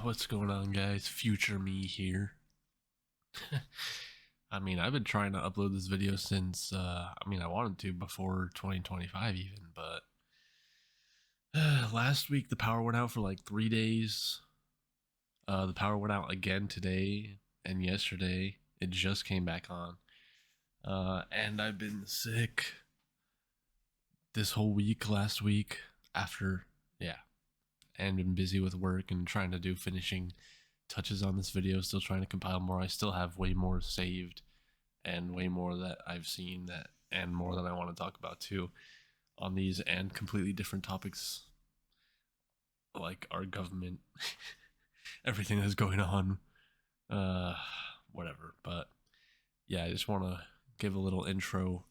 What's going on, guys? Future me here. I mean, I've been trying to upload this video since, I wanted to before 2025 even, but last week the power went out for like 3 days. The power went out again today and yesterday. It just came back on. And I've been sick this whole week, last week, and been busy with work and trying to do finishing touches on this video, still trying to compile more. I still have way more saved and way more that I've seen that and more that I want to talk about too on these and completely different topics like our government, everything that's going on, whatever. But yeah, I just want to give a little intro,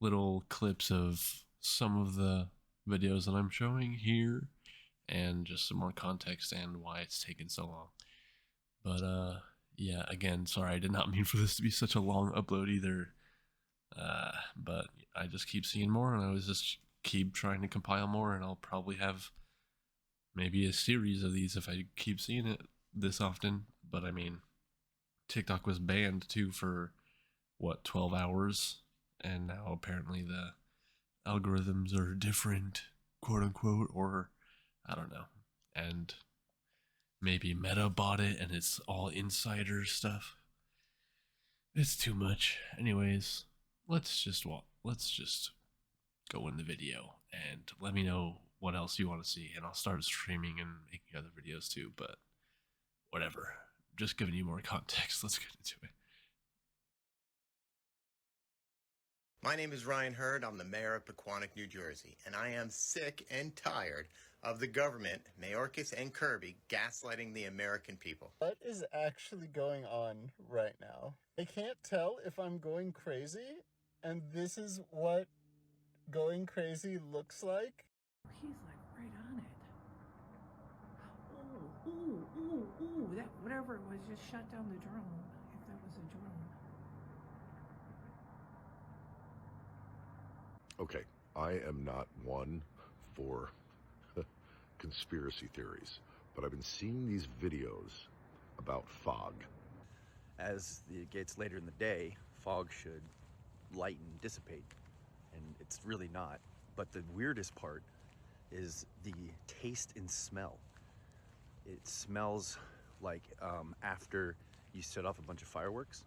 little clips of some of the videos that I'm showing here and just some more context and why it's taken so long. But yeah, again, sorry, I did not mean for this to be such a long upload either. But I just keep seeing more, and I was just keep trying to compile more, and I'll probably have maybe a series of these if I keep seeing it this often. But I mean, TikTok was banned too for what, 12 hours, and now apparently the algorithms are different, quote unquote, or I don't know. And maybe Meta bought it and it's all insider stuff. It's too much. Anyways, let's just go in the video and let me know what else you want to see, and I'll start streaming and making other videos too, but whatever. Just giving you more context. Let's get into it. My name is Ryan Hurd. I'm the mayor of Pequannock, New Jersey, and I am sick and tired of the government, Mayorkas and Kirby, gaslighting the American people. What is actually going on right now? I can't tell if I'm going crazy, and this is what going crazy looks like. He's like right on it. Ooh, that whatever it was just shut down the drone, if that was a drone. Okay, I am not one for conspiracy theories, but I've been seeing these videos about fog. As it gets later in the day, fog should lighten, dissipate, and it's really not. But the weirdest part is the taste and smell. It smells like after you set off a bunch of fireworks.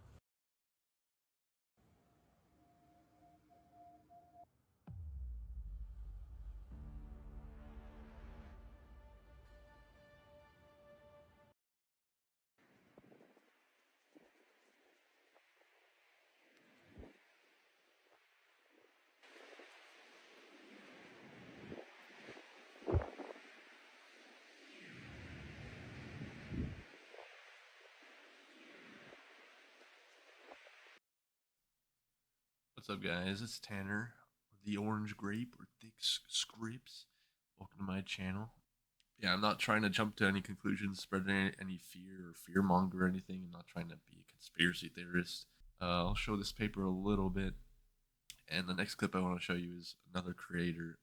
What's up, guys? It's Tanner, the Orange Grape, or Thick Scripts. Welcome to my channel. Yeah, I'm not trying to jump to any conclusions, spread any fear or fearmonger or anything. I'm not trying to be a conspiracy theorist. I'll show this paper a little bit, and the next clip I want to show you is another creator,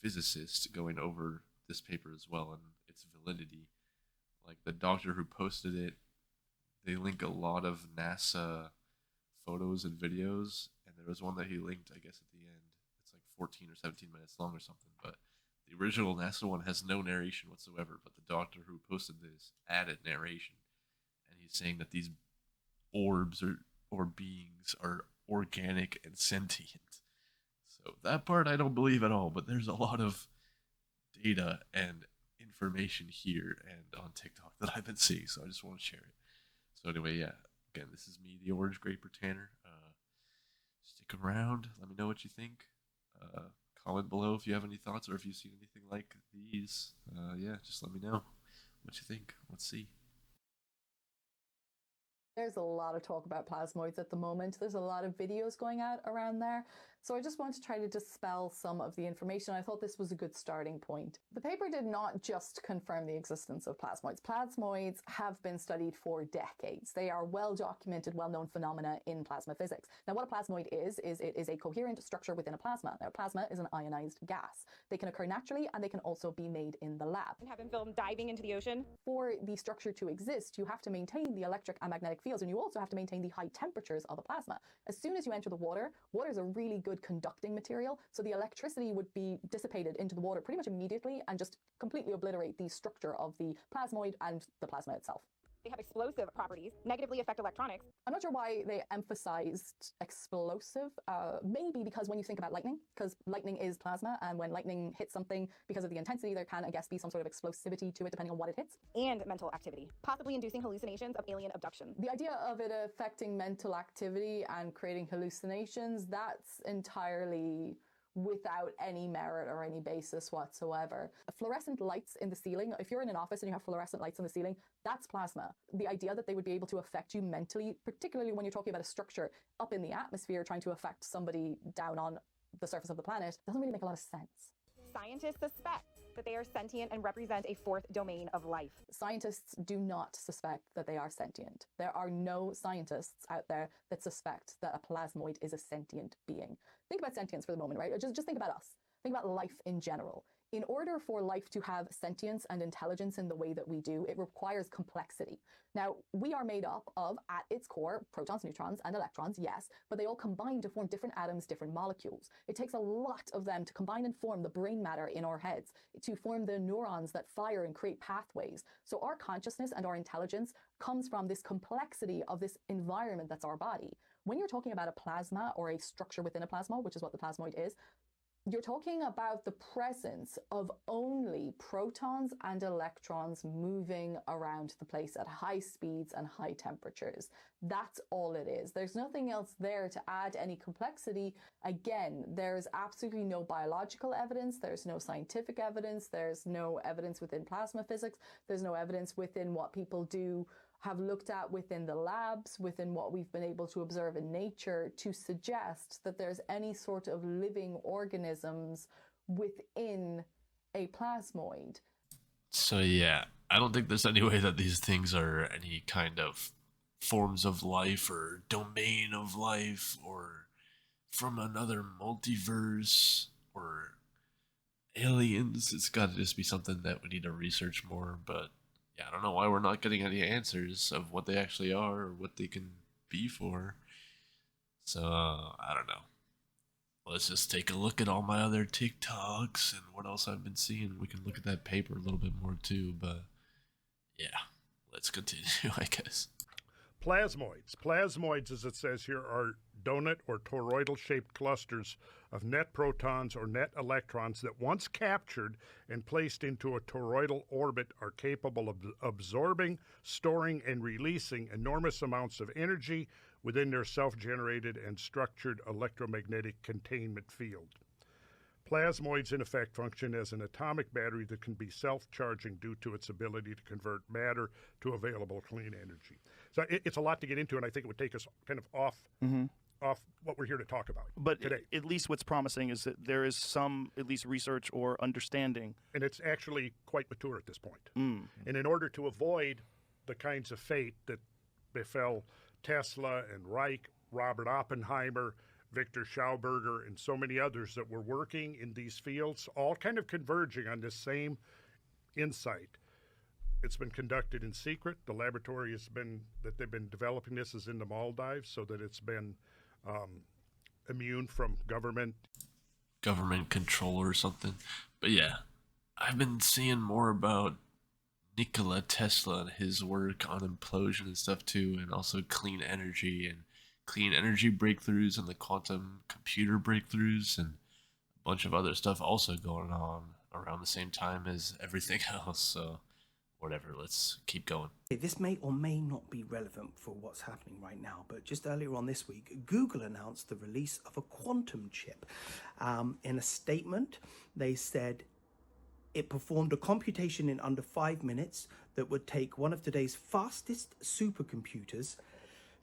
physicist, going over this paper as well and its validity. Like the doctor who posted it, they link a lot of NASA photos and videos, and there was one that he linked, I guess, at the end. It's like 14 or 17 minutes long or something, but the original NASA one has no narration whatsoever, but the doctor who posted this added narration, and he's saying that these orbs or beings are organic and sentient. So that part I don't believe at all, but there's a lot of data and information here and on TikTok that I've been seeing, so I just want to share it. So anyway, yeah, again, this is me, the Orange Graper Tanner. Stick around. Let me know what you think. Comment below if you have any thoughts or if you've seen anything like these. Yeah, just let me know what you think. Let's see. There's a lot of talk about plasmoids at the moment. There's a lot of videos going out around there So I just wanted to try to dispel some of the information. I thought this was a good starting point. The paper did not just confirm the existence of plasmoids. Plasmoids have been studied for decades. They are well-documented, well-known phenomena in plasma physics. Now, what a plasmoid is it is a coherent structure within a plasma. Now, plasma is an ionized gas. They can occur naturally, and they can also be made in the lab. Have been filmed diving into the ocean. For the structure to exist, you have to maintain the electric and magnetic fields, and you also have to maintain the high temperatures of a plasma. As soon as you enter the water, water is a really good conducting material, so the electricity would be dissipated into the water pretty much immediately and just completely obliterate the structure of the plasmoid and the plasma itself. They have explosive properties, negatively affect electronics. I'm not sure why they emphasized explosive. Maybe because when you think about lightning, because lightning is plasma, and when lightning hits something, because of the intensity, there can, I guess, be some sort of explosivity to it depending on what it hits. And mental activity, possibly inducing hallucinations of alien abduction. The idea of it affecting mental activity and creating hallucinations, that's entirely without any merit or any basis whatsoever. Fluorescent lights in the ceiling, if you're in an office and you have fluorescent lights in the ceiling, that's plasma. The idea that they would be able to affect you mentally, particularly when you're talking about a structure up in the atmosphere trying to affect somebody down on the surface of the planet, doesn't really make a lot of sense. Scientists suspect that they are sentient and represent a fourth domain of life. Scientists do not suspect that they are sentient. There are no scientists out there that suspect that a plasmoid is a sentient being. Think about sentience for the moment, right? Just think about us. Think about life in general. In order for life to have sentience and intelligence in the way that we do, it requires complexity. Now, we are made up of, at its core, protons, neutrons, and electrons, yes, but they all combine to form different atoms, different molecules. It takes a lot of them to combine and form the brain matter in our heads, to form the neurons that fire and create pathways. So our consciousness and our intelligence comes from this complexity of this environment that's our body. When you're talking about a plasma or a structure within a plasma, which is what the plasmoid is, you're talking about the presence of only protons and electrons moving around the place at high speeds and high temperatures. That's all it is. There's nothing else there to add any complexity. Again, there's absolutely no biological evidence. There's no scientific evidence. There's no evidence within plasma physics. There's no evidence within what people do have looked at within the labs, within what we've been able to observe in nature, to suggest that there's any sort of living organisms within a plasmoid. So yeah, I don't think there's any way that these things are any kind of forms of life or domain of life or from another multiverse or aliens. It's got to just be something that we need to research more, but yeah, I don't know why we're not getting any answers of what they actually are or what they can be for. So, I don't know. Let's just take a look at all my other TikToks and what else I've been seeing. We can look at that paper a little bit more too, but yeah, let's continue, I guess. Plasmoids. Plasmoids, as it says here, are donut or toroidal-shaped clusters of net protons or net electrons that once captured and placed into a toroidal orbit are capable of absorbing, storing, and releasing enormous amounts of energy within their self-generated and structured electromagnetic containment field. Plasmoids, in effect, function as an atomic battery that can be self-charging due to its ability to convert matter to available clean energy. So it's a lot to get into, and I think it would take us kind of off what we're here to talk about today. At least what's promising is that there is some, at least, research or understanding. And it's actually quite mature at this point. And in order to avoid the kinds of fate that befell Tesla and Reich, Robert Oppenheimer, Victor Schauberger, and so many others that were working in these fields, all kind of converging on this same insight. It's been conducted in secret. The laboratory that they've been developing this is in the Maldives, so that it's been immune from government control or something. But yeah, I've been seeing more about Nikola Tesla and his work on implosion and stuff too, and also clean energy breakthroughs and the quantum computer breakthroughs and a bunch of other stuff also going on around the same time as everything else. So whatever, let's keep going. This may or may not be relevant for what's happening right now, but just earlier on this week, Google announced the release of a quantum chip. In a statement, they said it performed a computation in under 5 minutes that would take one of today's fastest supercomputers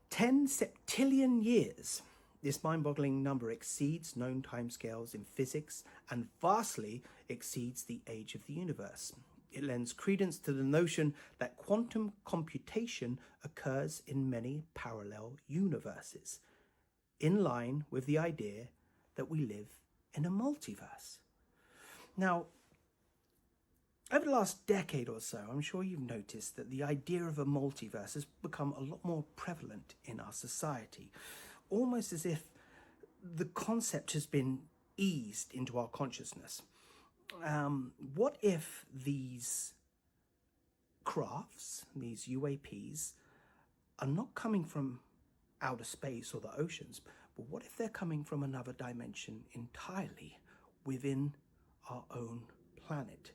10 septillion years This mind-boggling number exceeds known timescales in physics and vastly exceeds the age of the universe. It lends credence to the notion that quantum computation occurs in many parallel universes, in line with the idea that we live in a multiverse. Now, over the last decade or so, I'm sure you've noticed that the idea of a multiverse has become a lot more prevalent in our society, almost as if the concept has been eased into our consciousness. What if these crafts, these UAPs, are not coming from outer space or the oceans, but what if they're coming from another dimension entirely within our own planet?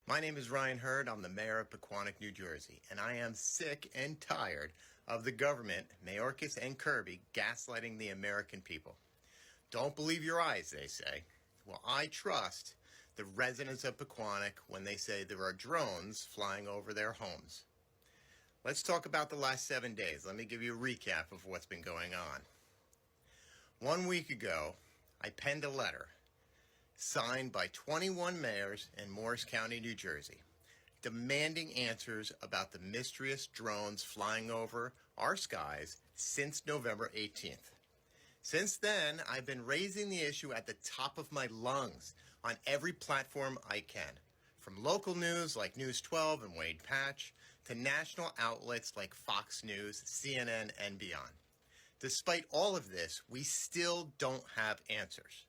My name is Ryan Hurd. I'm the mayor of Pequannock, New Jersey, and I am sick and tired of the government, Mayorkas and Kirby, gaslighting the American people. Don't believe your eyes, they say. Well, I trust the residents of Pequannock when they say there are drones flying over their homes. Let's talk about the last 7 days. Let me give you a recap of what's been going on. 1 week ago, I penned a letter signed by 21 mayors in Morris County, New Jersey, demanding answers about the mysterious drones flying over our skies since November 18th. Since then, I've been raising the issue at the top of my lungs on every platform I can, from local news like News 12 and Wade Patch to national outlets like Fox News, CNN, and beyond. Despite all of this, we still don't have answers.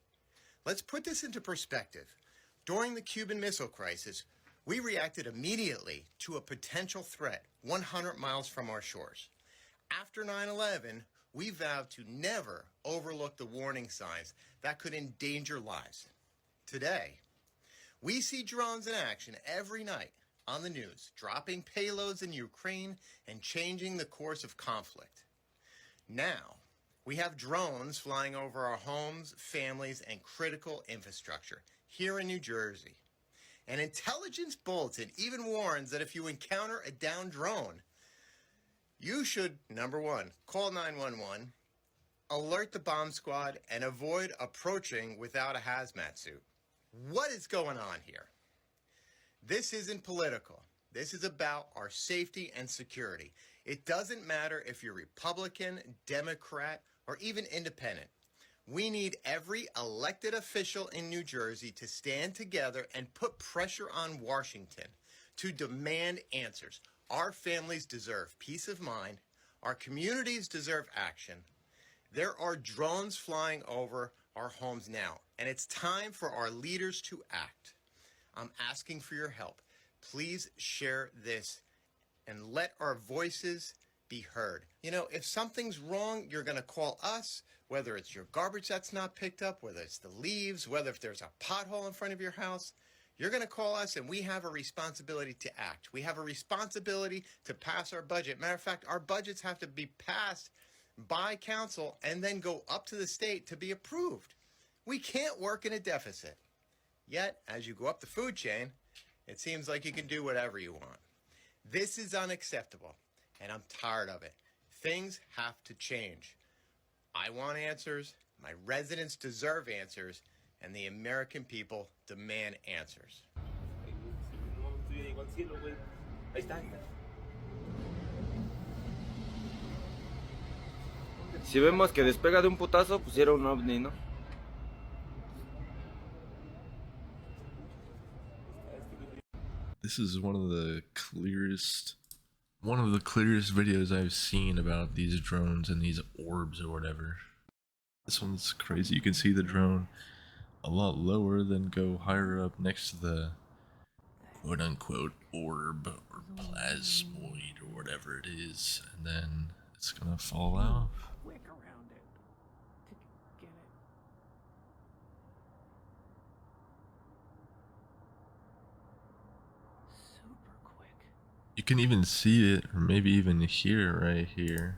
Let's put this into perspective. During the Cuban Missile Crisis, we reacted immediately to a potential threat 100 miles from our shores. After 9/11, we vowed to never overlook the warning signs that could endanger lives. Today, we see drones in action every night on the news, dropping payloads in Ukraine and changing the course of conflict. Now, we have drones flying over our homes, families, and critical infrastructure here in New Jersey. An intelligence bulletin even warns that if you encounter a downed drone, you should, number one, call 911, alert the bomb squad, and avoid approaching without a hazmat suit. What is going on here? This isn't political. This is about our safety and security. It doesn't matter if you're Republican, Democrat, or even independent. We need every elected official in New Jersey to stand together and put pressure on Washington to demand answers. Our families deserve peace of mind. Our communities deserve action. There are drones flying over our homes now, and it's time for our leaders to act. I'm asking for your help. Please share this and let our voices be heard. You know, if something's wrong, you're going to call us, whether it's your garbage that's not picked up, whether it's the leaves, whether if there's a pothole in front of your house. You're going to call us, and we have a responsibility to act. We have a responsibility to pass our budget. Matter of fact, our budgets have to be passed by council and then go up to the state to be approved. We can't work in a deficit. Yet, as you go up the food chain, it seems like you can do whatever you want. This is unacceptable, and I'm tired of it. Things have to change. I want answers, my residents deserve answers, and the American people demand answers. Si vemos que despega de un putazo, pues era un ovni, ¿no? This is one of the clearest videos I've seen about these drones and these orbs or whatever. This one's crazy. You can see the drone a lot lower, then go higher up next to the quote unquote orb or plasmoid or whatever it is, and then it's gonna fall out. Quick around it to get it. Super quick. You can even see it, or maybe even hear right here,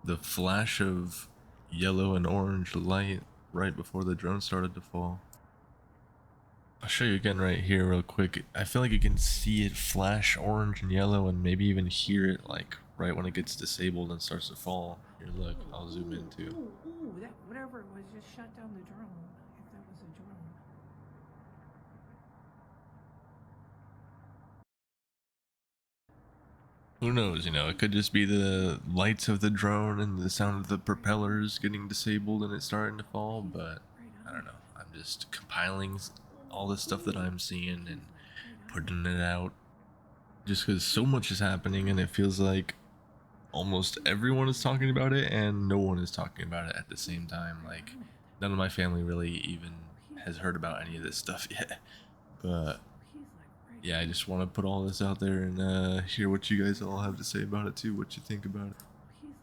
the flash of yellow and orange light right before the drone started to fall. show you again right here real quick. I feel like you can see it flash orange and yellow and maybe even hear it like right when it gets disabled and starts to fall. Here, look, I'll zoom in too. Ooh, that whatever it was just shut down the drone. If that was a drone. Who knows, you know, it could just be the lights of the drone and the sound of the propellers getting disabled and it starting to fall, but I don't know. I'm just compiling all the stuff that I'm seeing and putting it out just because so much is happening and it feels like almost everyone is talking about it and no one is talking about it at the same time. Like, none of my family really even has heard about any of this stuff yet, but yeah, I just want to put all this out there and hear what you guys all have to say about it too, what you think about it.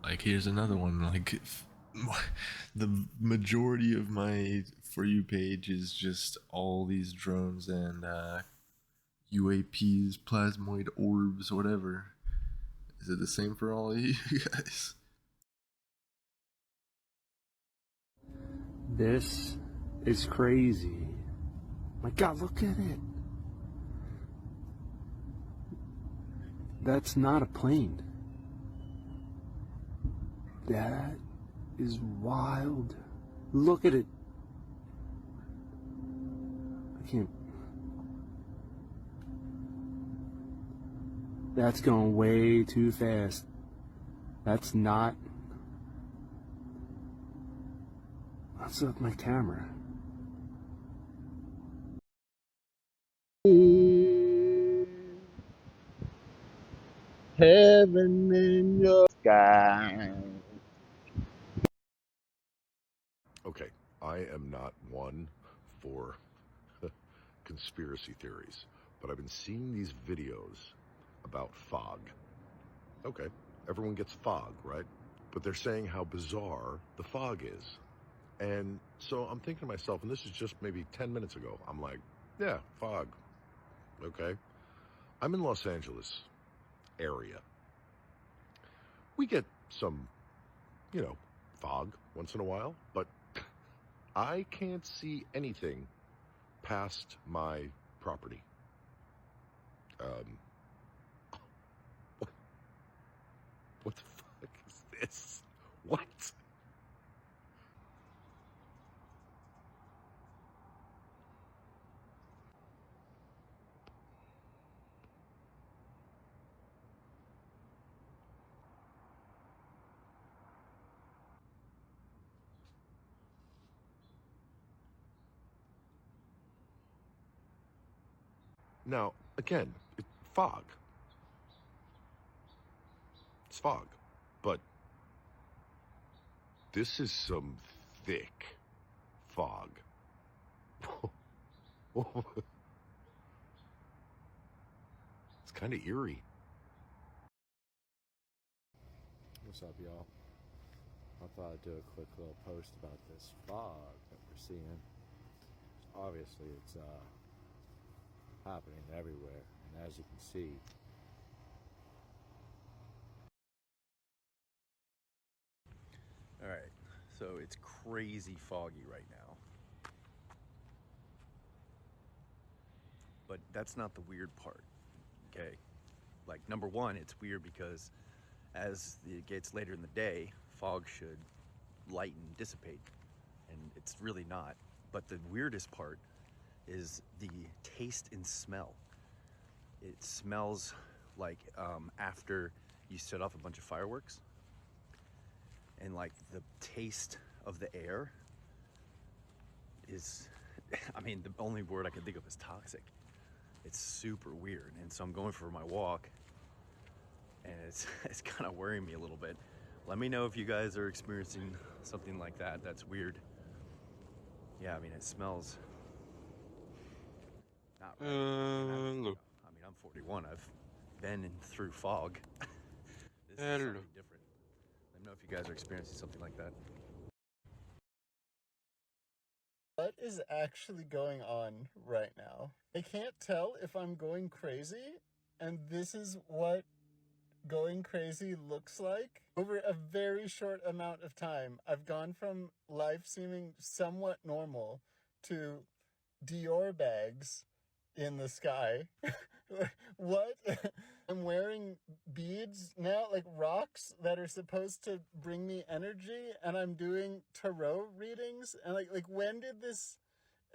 Like, here's another one. Like, the majority of my For You page is just all these drones and UAPs, plasmoid orbs, whatever. Is it the same for all of you guys? This is crazy. My God, look at it. That's not a plane. That is wild. Look at it. I can't. That's going way too fast. That's not. What's up with my camera? Heaven in your sky. Okay, I am not one for conspiracy theories, but I've been seeing these videos about fog. Okay, everyone gets fog, right? But they're saying how bizarre the fog is. And so I'm thinking to myself, and this is just maybe 10 minutes ago, I'm like, yeah, fog. Okay. I'm in Los Angeles area. We get some, fog once in a while, but I can't see anything past my property. What the fuck is this? What? Now, again, fog. It's fog. But this is some thick fog. It's kind of eerie. What's up, y'all? I thought I'd do a quick little post about this fog that we're seeing. Obviously, it's happening everywhere, and as you can see, All right, so it's crazy foggy right now. But that's not the weird part, okay? Like, number one, it's weird because as it gets later in the day, fog should lighten, dissipate, and it's really not. But the weirdest part is the taste and smell. It smells like after you set off a bunch of fireworks, and like the taste of the air is, I mean, the only word I can think of is toxic. It's super weird, and so I'm going for my walk, and it's kind of worrying me a little bit. Let me know if you guys are experiencing something like that. That's weird. Yeah, I mean, it smells not right. Hello. I mean, I'm 41. I've been in through fog. This is Hello. something different. Let me know if you guys are experiencing something like that. What is actually going on right now? I can't tell if I'm going crazy, and this is what going crazy looks like. Over a very short amount of time, I've gone from life seeming somewhat normal to Dior bags in the sky. What? I'm wearing beads now, like rocks that are supposed to bring me energy, and I'm doing tarot readings, and like when did this?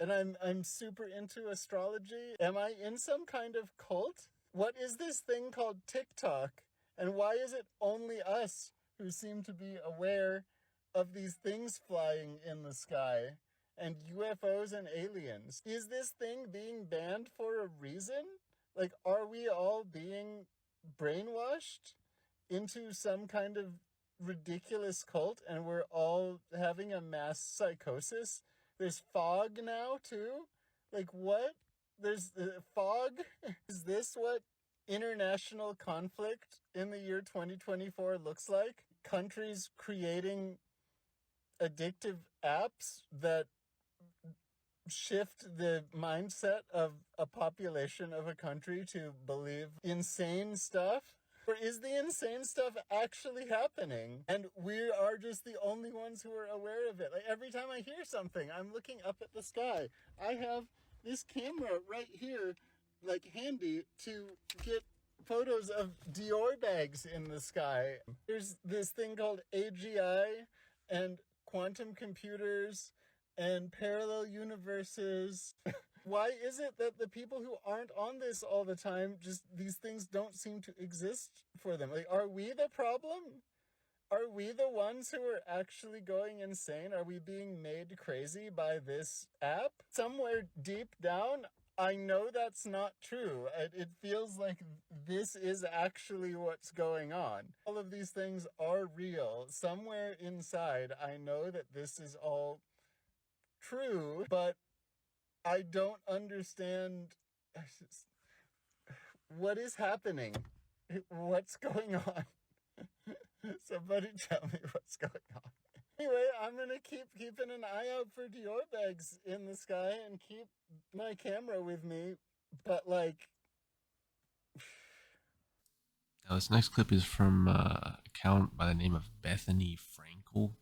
And I'm super into astrology. Am I in some kind of cult? What is this thing called TikTok? And why is it only us who seem to be aware of these things flying in the sky and UFOs and aliens? Is this thing being banned for a reason? Like, are we all being brainwashed into some kind of ridiculous cult and we're all having a mass psychosis? There's fog now, too? Like, what? There's fog? Is this what international conflict in the year 2024 looks like? Countries creating addictive apps that shift the mindset of a population of a country to believe insane stuff? Or is the insane stuff actually happening? And we are just the only ones who are aware of it. Like every time I hear something, I'm looking up at the sky. I have this camera right here, like handy, to get photos of Dior bags in the sky. There's this thing called AGI and quantum computers and parallel universes. Why is it that the people who aren't on this all the time, just these things don't seem to exist for them? Like, are we the problem? Are we the ones who are actually going insane? Are we being made crazy by this app? Somewhere deep down, I know that's not true. It feels like this is actually what's going on. All of these things are real. Somewhere inside, I know that this is all true, but I don't understand what is happening. What's going on? Somebody tell me what's going on. Anyway, I'm gonna keep keeping an eye out for Dior bags in the sky and keep my camera with me, but like... Now this next clip is from an account by the name of BethennyFrankel,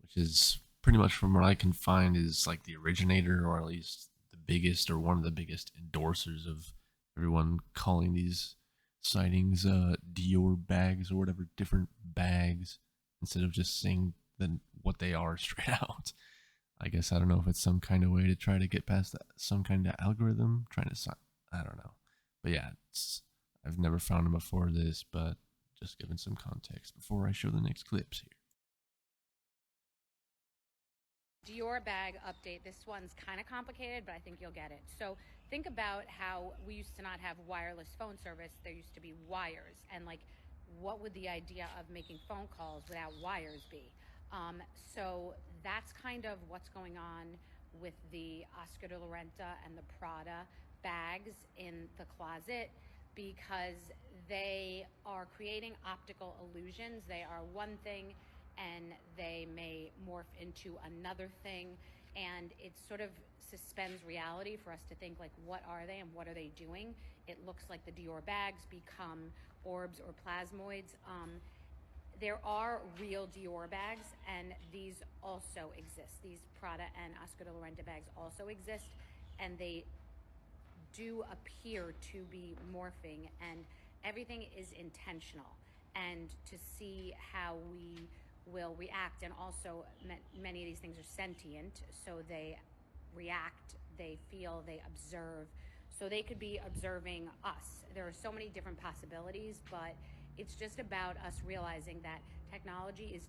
which is pretty much, from what I can find, is like the originator, or at least the biggest, or one of the biggest endorsers of everyone calling these sightings Dior bags or whatever, different bags, instead of just saying what they are straight out. I guess, I don't know if it's some kind of way to try to get past that, some kind of algorithm trying to sign, I don't know. But yeah, I've never found them before this, but just giving some context before I show the next clips here. Dior bag update. This one's kind of complicated, but I think you'll get it. So think about how we used to not have wireless phone service. There used to be wires, and like, what would the idea of making phone calls without wires be? So that's kind of what's going on with the Oscar de la Renta and the Prada bags in the closet, because they are creating optical illusions. They are one thing, and they may morph into another thing, and it sort of suspends reality for us to think, like, what are they and what are they doing? It looks like the Dior bags become orbs or plasmoids. There are real Dior bags, and these also exist. These Prada and Oscar de la Renta bags also exist, and they do appear to be morphing, and everything is intentional. And to see how we will react, and also many of these things are sentient, so they react, they feel, they observe, so they could be observing us. There are so many different possibilities, but it's just about us realizing that technology is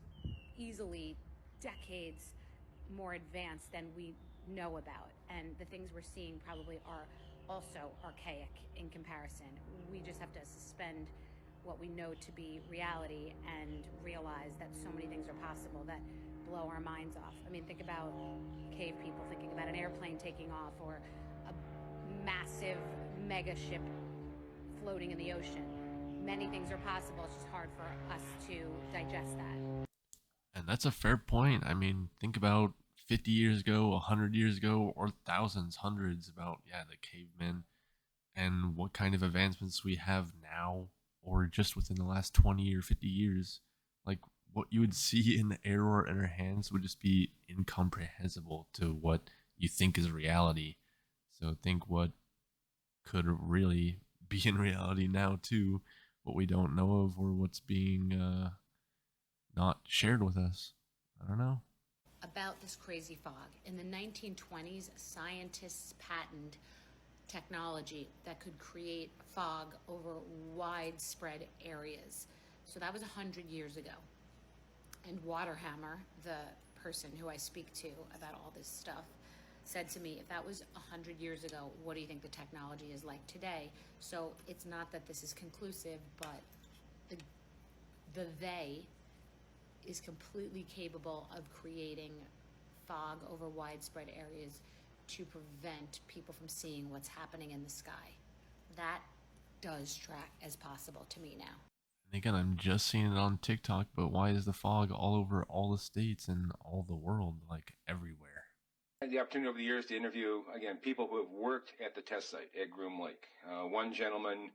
easily decades more advanced than we know about, and the things we're seeing probably are also archaic in comparison. We just have to suspend what we know to be reality and realize that so many things are possible that blow our minds off. I mean, think about cave people thinking about an airplane taking off, or a massive mega ship floating in the ocean. Many things are possible. It's just hard for us to digest that. And that's a fair point. I mean, think about 50 years ago, 100 years ago, or thousands, hundreds, about, yeah, the cavemen, and what kind of advancements we have now, or just within the last 20 or 50 years. Like, what you would see in the air or in our hands would just be incomprehensible to what you think is reality. So think what could really be in reality now too, what we don't know of or what's being not shared with us. I don't know. About this crazy fog. In the 1920s, scientists patented technology that could create fog over widespread areas. So that was 100 years ago. And Waterhammer, the person who I speak to about all this stuff, said to me, if that was 100 years ago, what do you think the technology is like today? So it's not that this is conclusive, but the they is completely capable of creating fog over widespread areas to prevent people from seeing what's happening in the sky. That does track as possible to me now. And again, I'm just seeing it on TikTok, but why is the fog all over all the states and all the world, like everywhere? I had the opportunity over the years to interview, again, people who have worked at the test site at Groom Lake. One gentleman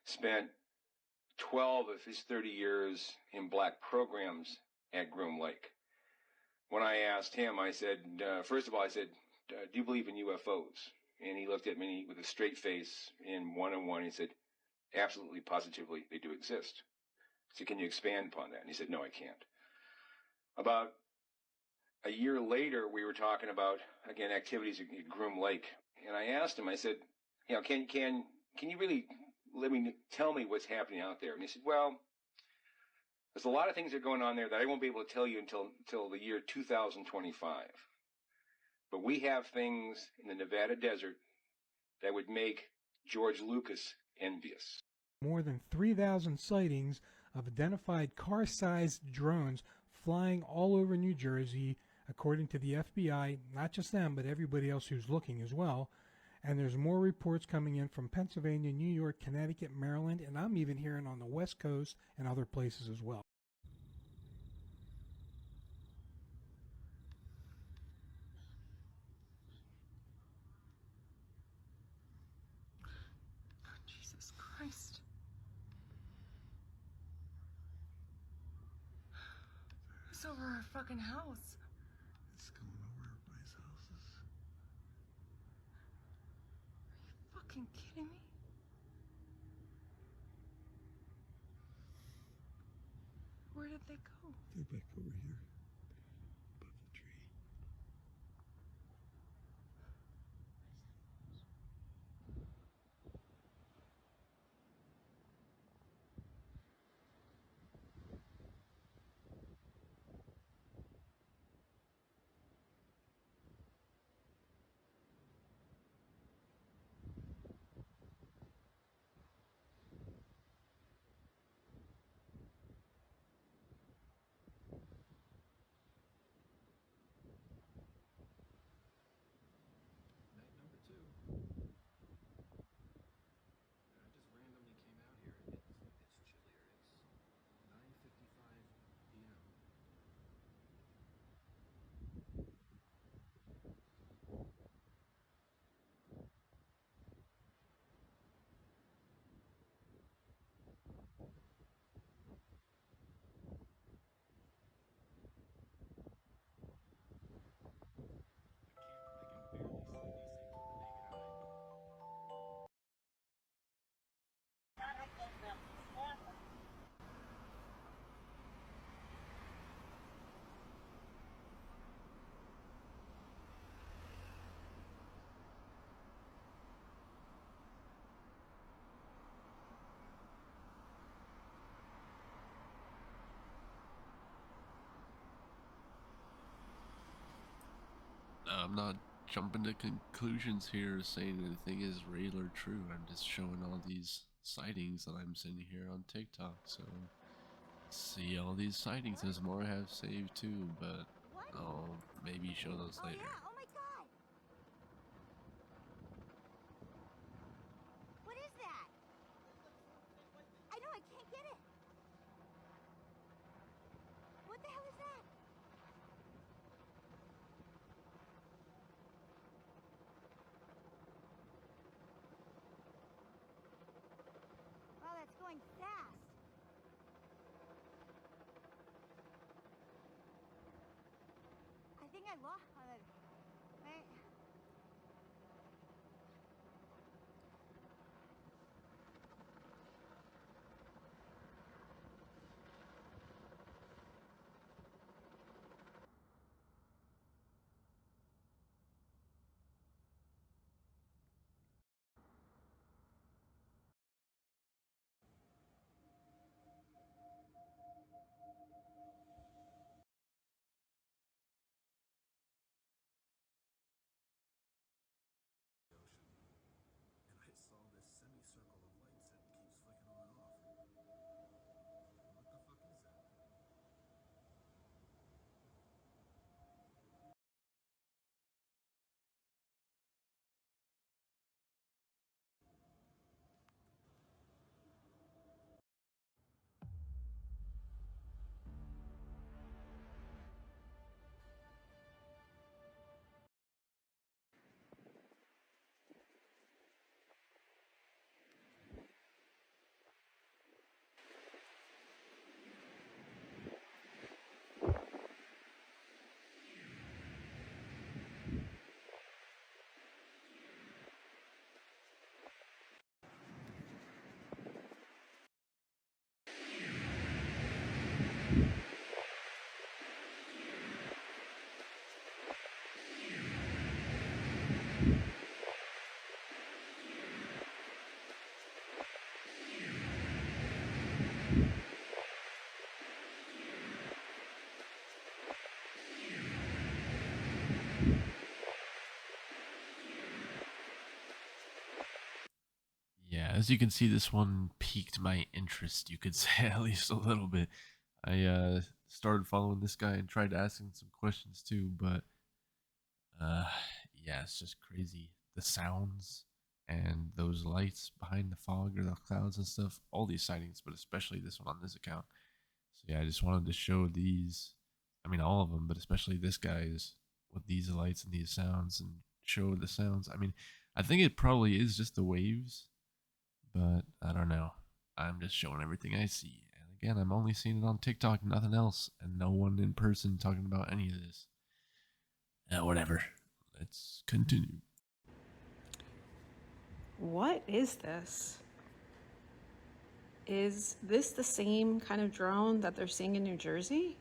spent 12 of his 30 years in black programs at Groom Lake. When I asked him, I said, first of all, I said, do you believe in UFOs? And he looked at me with a straight face in one-on-one. He said, absolutely, positively, they do exist. I said, can you expand upon that? And he said, no, I can't. About a year later, we were talking about, again, activities at Groom Lake. And I asked him, I said, you know, can you really tell me what's happening out there? And he said, well, there's a lot of things that are going on there that I won't be able to tell you until the year 2025. But we have things in the Nevada desert that would make George Lucas envious. More than 3,000 sightings of identified car-sized drones flying all over New Jersey, according to the FBI, not just them, but everybody else who's looking as well. And there's more reports coming in from Pennsylvania, New York, Connecticut, Maryland, and I'm even hearing on the West Coast and other places as well. Jesus Christ. It's over our fucking house. It's going over everybody's houses. Are you fucking kidding me? Where did they go? They're back over here. Above the tree. Night number 2. I just randomly came out here. It's chillier. It's 9:55 p.m. I'm not jumping to conclusions here saying anything is real or true. I'm just showing all these sightings that I'm seeing here on TikTok. So see all these sightings. There's more I have saved too, but I'll maybe show those later. Oh my god! What is that? I know, I can't get it. What the hell is that? Wow, that's going fast. I think I lost. Wait. as you can see, this one piqued my interest, you could say, at least a little bit. I started following this guy and tried asking some questions too, but yeah, it's just crazy. The sounds and those lights behind the fog or the clouds and stuff, all these sightings, but especially this one on this account. So yeah, I just wanted to show these, I mean all of them, but especially this guy's with these lights and these sounds, and show the sounds. I mean, I think it probably is just the waves, but I don't know. I'm just showing everything I see. And again, I'm only seeing it on TikTok, nothing else, and no one in person talking about any of this. Whatever. Let's continue. What is this? Is this the same kind of drone that they're seeing in New Jersey?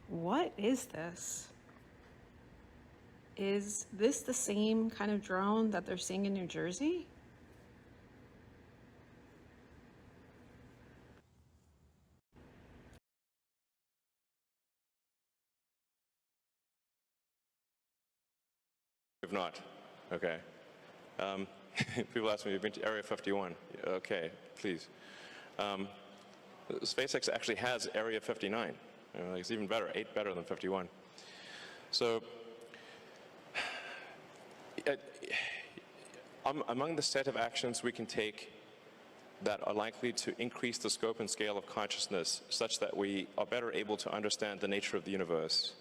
What is this? Is this the same kind of drone that they're seeing in New Jersey? If not, okay. People ask me, you've been to Area 51. Okay, please. SpaceX actually has Area 59. It's even better, 8 better than 51. So, among the set of actions we can take that are likely to increase the scope and scale of consciousness such that we are better able to understand the nature of the universe,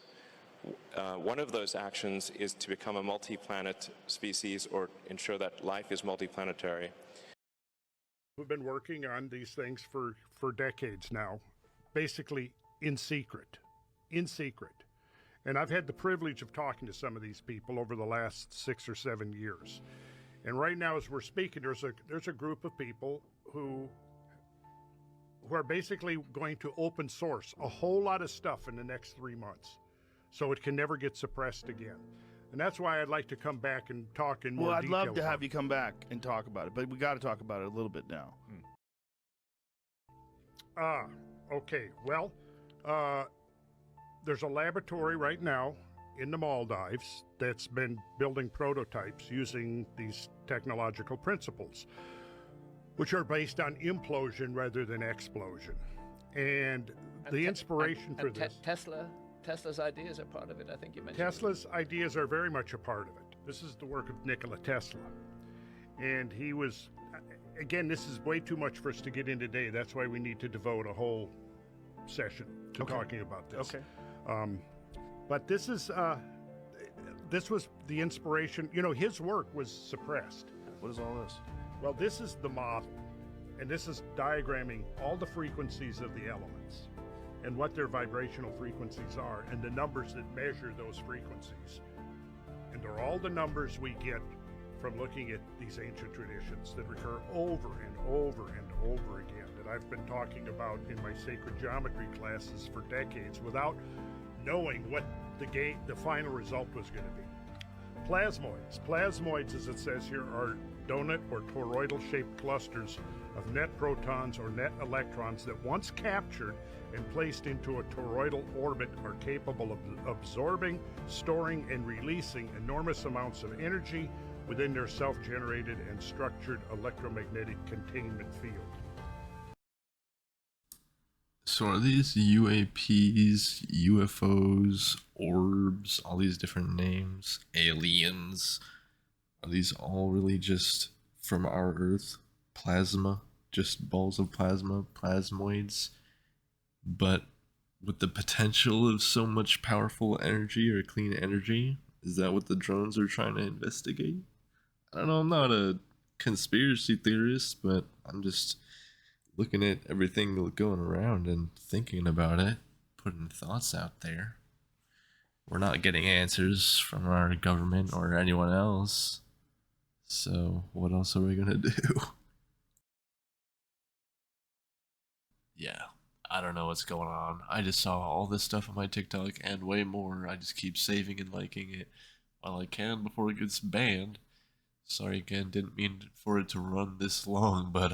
one of those actions is to become a multi-planet species or ensure that life is multi-planetary. We've been working on these things for decades now, basically in secret. And I've had the privilege of talking to some of these people over the last 6 or 7 years. And right now, as we're speaking, there's a group of people who are basically going to open source a whole lot of stuff in the next 3 months, so it can never get suppressed again. And that's why I'd like to come back and talk in more detail. Well, I'd love to have you come back and talk about it, but we got to talk about it a little bit now. Okay. Well, there's a laboratory right now in the Maldives that's been building prototypes using these technological principles, which are based on implosion rather than explosion. And the inspiration for this... Tesla's ideas are part of it, I think you mentioned. Tesla's ideas are very much a part of it. This is the work of Nikola Tesla. And he was, again, this is way too much for us to get in today. That's why we need to devote a whole session to talking about this. Okay. But this was the inspiration. You know, his work was suppressed. What is all this? Well, this is the model. And this is diagramming all the frequencies of the elements and what their vibrational frequencies are, and the numbers that measure those frequencies. And they're all the numbers we get from looking at these ancient traditions that recur over and over and over again, that I've been talking about in my sacred geometry classes for decades without knowing what the final result was going to be. Plasmoids. Plasmoids, as it says here, are donut or toroidal-shaped clusters of net protons or net electrons that once captured and placed into a toroidal orbit are capable of absorbing, storing, and releasing enormous amounts of energy within their self-generated and structured electromagnetic containment field. So are these UAPs, UFOs, orbs, all these different names, aLiENs, are these all really just from our Earth? Plasma, just balls of plasma, plasmoids, but with the potential of so much powerful energy or clean energy? Is that what the drones are trying to investigate? I don't know, I'm not a conspiracy theorist, but I'm just looking at everything going around and thinking about it, putting thoughts out there. We're not getting answers from our government or anyone else, so what else are we gonna do? Yeah, I don't know what's going on. I just saw all this stuff on my TikTok and way more. I just keep saving and liking it while I can before it gets banned. Sorry again, didn't mean for it to run this long, but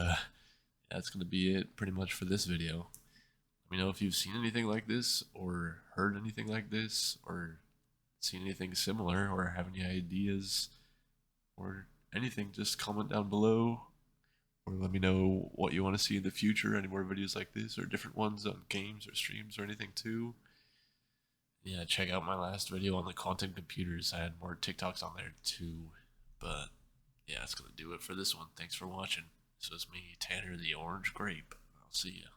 that's gonna be it pretty much for this video. Let me know if you've seen anything like this or heard anything like this or seen anything similar or have any ideas or anything, just comment down below. Or let me know what you want to see in the future, any more videos like this, or different ones on games or streams or anything too. Yeah, check out my last video on the quantum computers. I had more TikToks on there too. But yeah, that's going to do it for this one. Thanks for watching. This was me, Tanner the Orange Grape. I'll see ya.